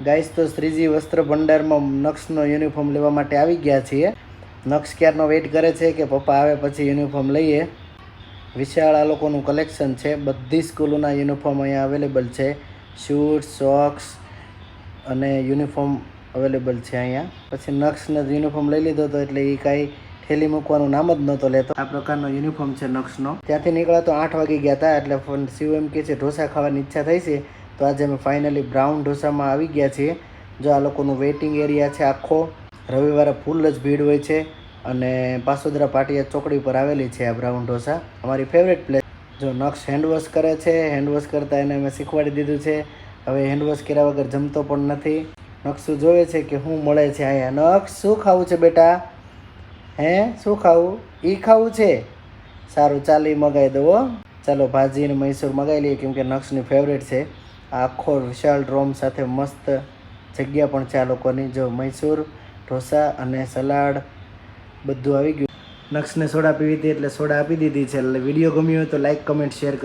Guys તો શ્રીજી વસ્ત્ર ભંડારમાં નક્ષનો uniform લેવા માટે આવી ગયા છીએ. નક્ષ ક્યારનો વેઇટ કરે છે કે પપ્પા આવે પછી યુનિફોર્મ લઈએ. વિશાળ આ લોકોનું કલેક્શન છે. બધી સ્કૂલોના યુનિફોર્મ અહીંયા અવેલેબલ છે. શૂટ, સોક્સ અને યુનિફોર્મ અવેલેબલ છે અહીંયા. પછી નક્ષનો યુનિફોર્મ લઈ લીધો હતો એટલે એ કાંઈ થેલી મૂકવાનું નામ જ નહોતો લેતો. આ પ્રકારનો યુનિફોર્મ છે નક્ષનો. ત્યાંથી નીકળ્યા તો 8 વાગી ગયા હતા. એટલે શિવ એમ કહે છે ઢોસા ખાવાની ઈચ્છા થઈ છે. તો આજે અમે ફાઇનલી બ્રાઉન ઢોસામાં આવી ગયા છીએ. જો આ લોકોનું વેઇટિંગ એરિયા છે આખો. રવિવારે ફૂલ જ ભીડ હોય છે અને પાસોદરા પાટિયા ચોકડી પર આવેલી છે આ બ્રાઉન ઢોસા. અમારી ફેવરેટ પ્લેસ. જો નક્ષ હેન્ડવોશ કરે છે. હેન્ડવોશ કરતાં એને અમે શીખવાડી દીધું છે. હવે હેન્ડવોશ કર્યા વગર જમતો પણ નથી. નક્ષ જોવે છે કે શું મળે છે અહીંયા. નક્ષ શું ખાવું છે બેટા? હે શું ખાવું? ઈ ખાવું છે? સારું ચાલ ઈ મગાવી દો. ચાલો ભાજી અને મૈસૂર મગાવી લઈએ કેમ કે નક્ષની ફેવરેટ છે. આખો વિશાળ ડ્રોમ સાથે મસ્ત જગ્યા પણ છે આ લોકોની. જો મૈસૂર ઢોસા અને સલાડ બધું આવી ગયું. નક્ષને સોડા પીવી હતી એટલે સોડા આપી દીધી છે. એટલે વિડીયો ગમ્યો હોય તો લાઈક, કમેન્ટ, શેર કરો.